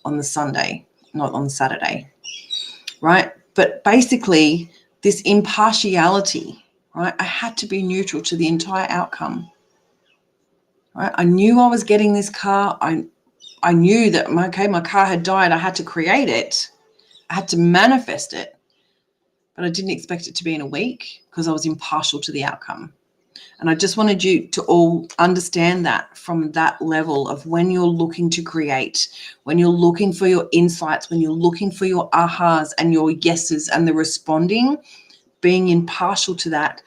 on the Sunday, not on the Saturday, right? But basically this impartiality, right? I had to be neutral to the entire outcome, right? I knew I was getting this car. I knew that, my car had died. I had to create it. I had to manifest it. But I didn't expect it to be in a week because I was impartial to the outcome. And I just wanted you to all understand that from that level of when you're looking to create, when you're looking for your insights, when you're looking for your ahas and your yeses and the responding, being impartial to that,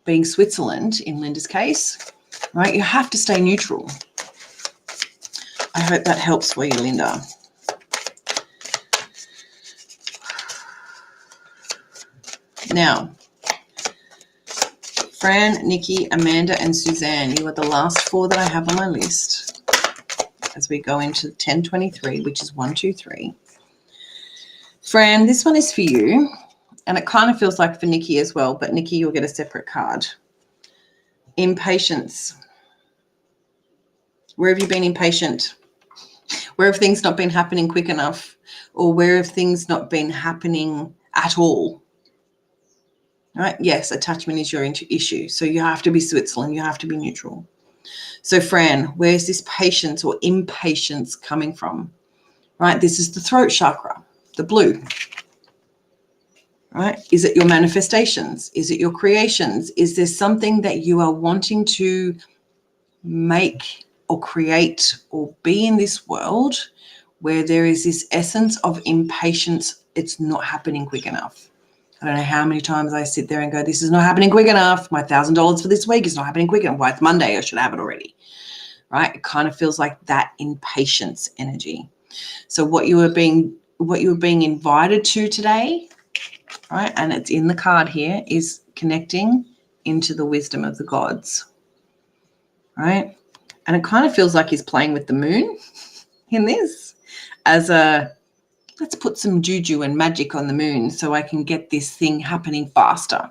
being Switzerland in Linda's case, right? You have to stay neutral. I hope that helps for you, Linda. Now, Fran, Nikki, Amanda, and Suzanne, you are the last 4 that I have on my list as we go into 1023, which is 1, 2, 3. Fran, this one is for you, and it kind of feels like for Nikki as well, but Nikki, you'll get a separate card. Impatience. Where have you been impatient? Where have things not been happening quick enough? Or where have things not been happening at all? Right? Yes, attachment is your issue. So you have to be Switzerland. You have to be neutral. So Fran, where's this patience or impatience coming from? Right? This is the throat chakra, the blue. Right? Is it your manifestations? Is it your creations? Is there something that you are wanting to make or create or be in this world where there is this essence of impatience? It's not happening quick enough. I don't know how many times I sit there and go, this is not happening quick enough. My $1,000 for this week is not happening quick enough. Why, it's Monday, I should have it already, right? It kind of feels like that impatience energy. So what you were being invited to today, right, and it's in the card here, is connecting into the wisdom of the gods, right? And it kind of feels like he's playing with the moon in this as a, let's put some juju and magic on the moon so I can get this thing happening faster.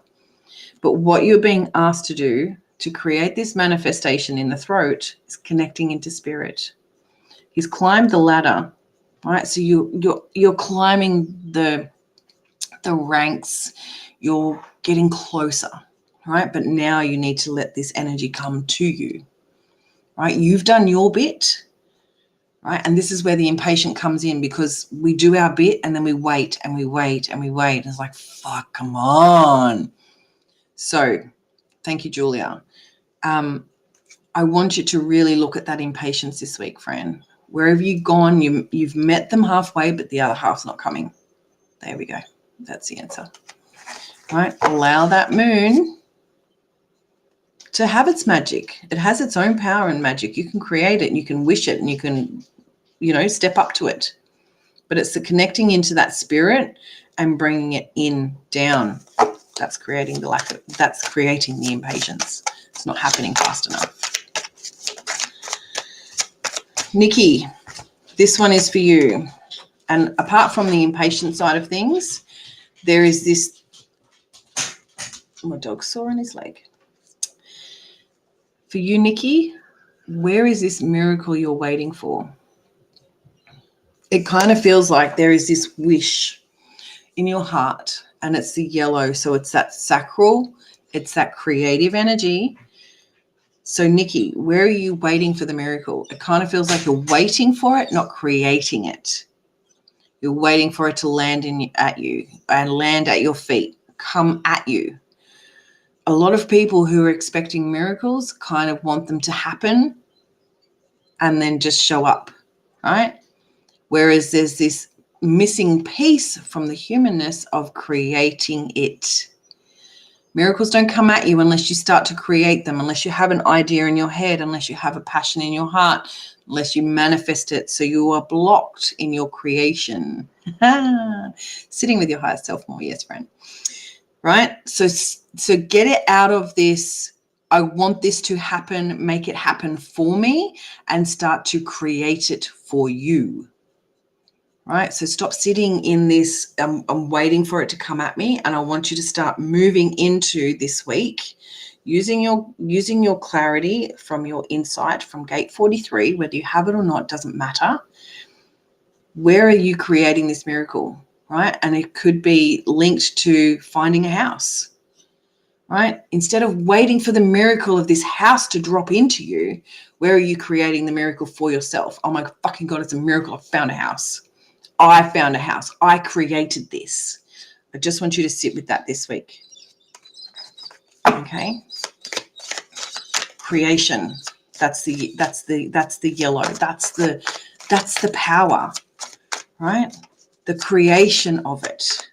But what you're being asked to do to create this manifestation in the throat is connecting into spirit. He's climbed the ladder, right? So you're climbing the ranks. You're getting closer, right? But now you need to let this energy come to you, right? You've done your bit. Right. And this is where the impatient comes in, because we do our bit and then we wait and we wait and we wait. And it's like, fuck, come on. So thank you, Julia. I want you to really look at that impatience this week, Fran. Where have you gone? You've met them halfway, but the other half's not coming. There we go. That's the answer. Right. Allow that moon to have its magic. It has its own power and magic. You can create it and you can wish it and you can, step up to it. but it's the connecting into that spirit and bringing it in down. That's creating the impatience. It's not happening fast enough. Nikki, this one is for you. And apart from the impatient side of things, there is this, my dog's sore in his leg. For you, Nikki, where is this miracle you're waiting for? It kind of feels like there is this wish in your heart, and it's the yellow. So it's that sacral, it's that creative energy. So Nikki, where are you waiting for the miracle? It kind of feels like you're waiting for it, not creating it. You're waiting for it to land at you and land at your feet, come at you. A lot of people who are expecting miracles kind of want them to happen and then just show up, right? Whereas there's this missing piece from the humanness of creating it. Miracles don't come at you unless you start to create them, unless you have an idea in your head, unless you have a passion in your heart, unless you manifest it. So you are blocked in your creation. Sitting with your higher self more, yes, friend. Right? So get it out of this, I want this to happen, make it happen for me, and start to create it for you. Right? So stop sitting in this, I'm waiting for it to come at me, and I want you to start moving into this week using your clarity from your insight from gate 43, whether you have it or not, doesn't matter. Where are you creating this miracle, right? And it could be linked to finding a house, right? Instead of waiting for the miracle of this house to drop into you, where are you creating the miracle for yourself? Oh my fucking God, it's a miracle. I found a house. I found a house. I created this. I just want you to sit with that this week. Okay. Creation. That's the yellow. That's the power, right? The creation of it,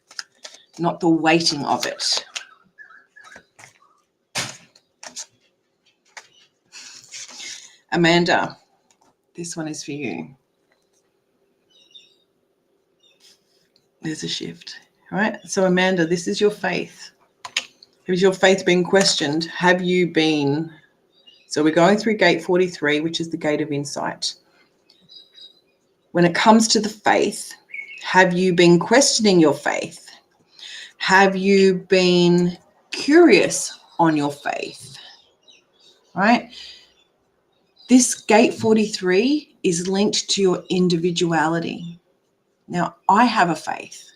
not the waiting of it. Amanda, this one is for you. There's a shift, right? So Amanda, this is your faith. Has your faith been questioned? Have you been? So we're going through gate 43, which is the gate of insight. When it comes to the faith, have you been questioning your faith? Have you been curious on your faith? Right? This gate 43 is linked to your individuality. Now, I have a faith,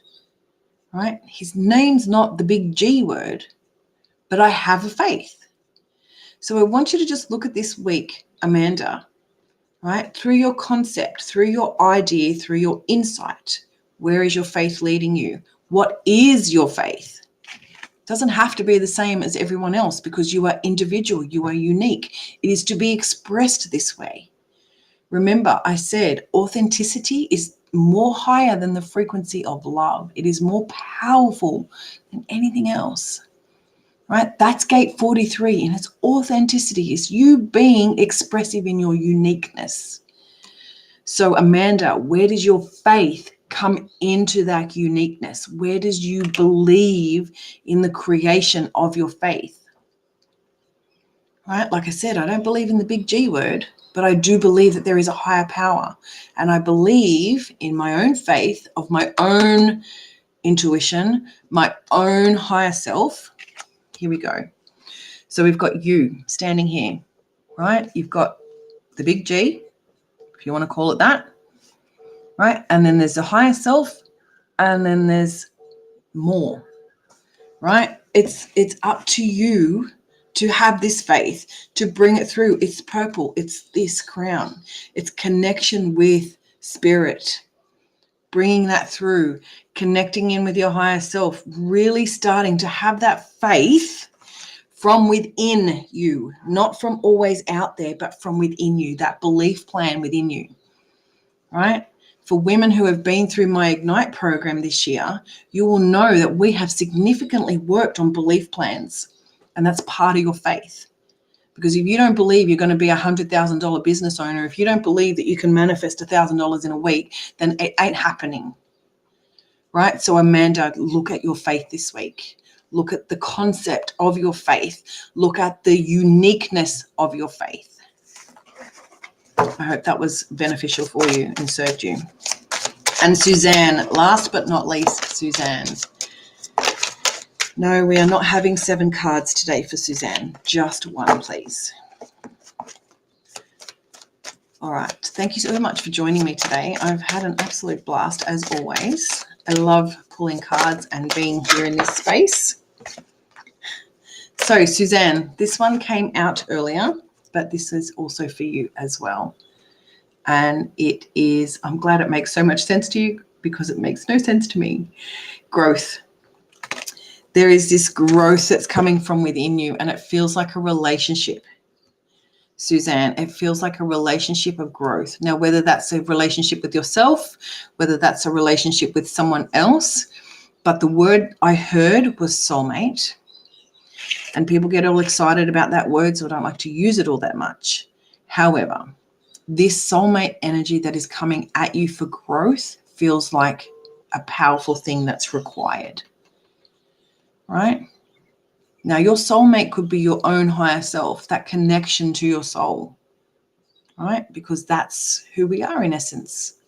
right? His name's not the big G word, but I have a faith. So I want you to just look at this week, Amanda, right? Through your concept, through your idea, through your insight. Where is your faith leading you? What is your faith? It doesn't have to be the same as everyone else because you are individual, you are unique. It is to be expressed this way. Remember, I said authenticity is more higher than the frequency of love. It is more powerful than anything else, right? That's gate 43, and its authenticity is you being expressive in your uniqueness. So Amanda, where does your faith come into that uniqueness? Where does you believe in the creation of your faith? Right? Like I said, I don't believe in the big G word, but I do believe that there is a higher power. And I believe in my own faith of my own intuition, my own higher self. Here we go. So we've got you standing here, right? You've got the big G, if you want to call it that, right? And then there's the higher self, and then there's more, right? It's up to you to have this faith, to bring it through. It's purple. It's this crown. It's connection with spirit, bringing that through, connecting in with your higher self, really starting to have that faith from within you, not from always out there, but from within you, that belief plan within you, right? For women who have been through my Ignite program this year, you will know that we have significantly worked on belief plans. And that's part of your faith, Because if you don't believe you're going to be $100,000 business owner, if you don't believe that you can manifest $1,000 in a week, then it ain't happening, right? So Amanda, look at your faith this week. Look at the concept of your faith. Look at the uniqueness of your faith. I hope that was beneficial for you and served you. And Suzanne, last but not least, Suzanne. No, we are not having 7 cards today for Suzanne. Just 1, please. All right. Thank you so much for joining me today. I've had an absolute blast, as always. I love pulling cards and being here in this space. So, Suzanne, this one came out earlier, but this is also for you as well. And it is, I'm glad it makes so much sense to you because it makes no sense to me. Growth. There is this growth that's coming from within you, and it feels like a relationship, Suzanne. It feels like a relationship of growth. Now, whether that's a relationship with yourself, whether that's a relationship with someone else, but the word I heard was soulmate. And people get all excited about that word, so I don't like to use it all that much. However, this soulmate energy that is coming at you for growth feels like a powerful thing that's required. Right? Now, your soulmate could be your own higher self, that connection to your soul, right? Because that's who we are in essence.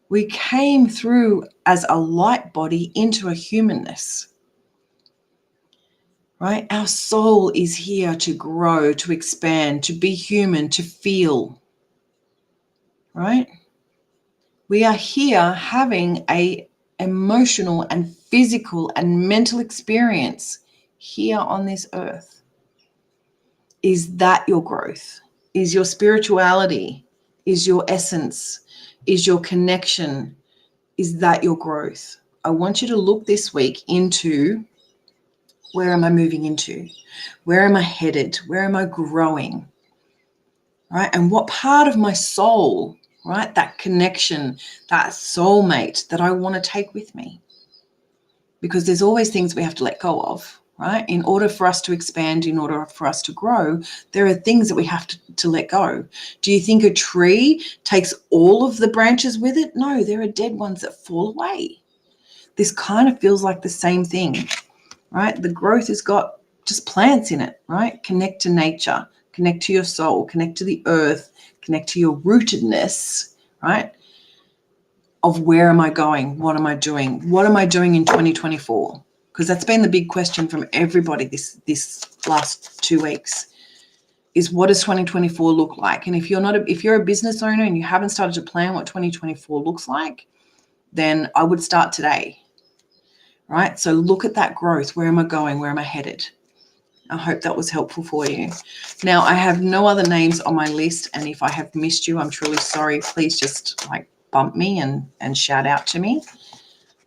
We came through as a light body into a humanness, right? Our soul is here to grow, to expand, to be human, to feel, right? We are here having a emotional and physical and mental experience here on this earth. Is that your growth? Is your spirituality? Is your essence? Is your connection? Is that your growth? I want you to look this week into, where am I moving into? Where am I headed? Where am I growing? Right? And what part of my soul, right, that connection, that soulmate that I want to take with me? Because there's always things we have to let go of, right? In order for us to expand, in order for us to grow, there are things that we have to let go. Do you think a tree takes all of the branches with it? No, there are dead ones that fall away. This kind of feels like the same thing, right? The growth has got just plants in it, right? Connect to nature, connect to your soul, connect to the earth, connect to your rootedness, right? Of where am I going? What am I doing? What am I doing in 2024? Because that's been the big question from everybody this last 2 weeks, is what does 2024 look like? And if you're a business owner and you haven't started to plan what 2024 looks like, then I would start today, right? So look at that growth. Where am I going? Where am I headed? I hope that was helpful for you. Now, I have no other names on my list, and if I have missed you, I'm truly sorry. Please just bump me and shout out to me,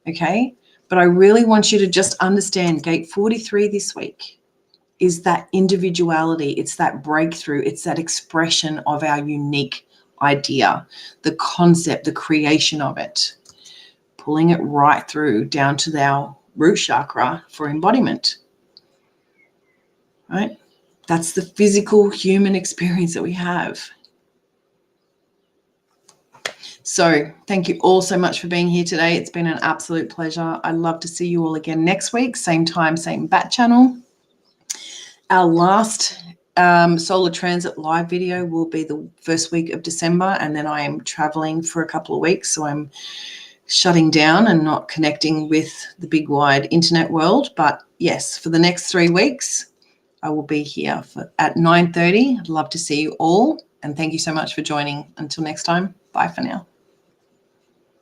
okay? But I really want you to just understand gate 43 this week is that individuality. It's that breakthrough. It's that expression of our unique idea, the concept, the creation of it, pulling it right through down to our root chakra for embodiment, right? That's the physical human experience that we have. So thank you all so much for being here today. It's been an absolute pleasure. I'd love to see you all again next week, same time, same bat channel. Our last solar transit live video will be the first week of December, and then I am traveling for a couple of weeks, so I'm shutting down and not connecting with the big wide internet world. But yes, for the next 3 weeks, I will be here at 9:30. I'd love to see you all, and thank you so much for joining. Until next time, bye for now.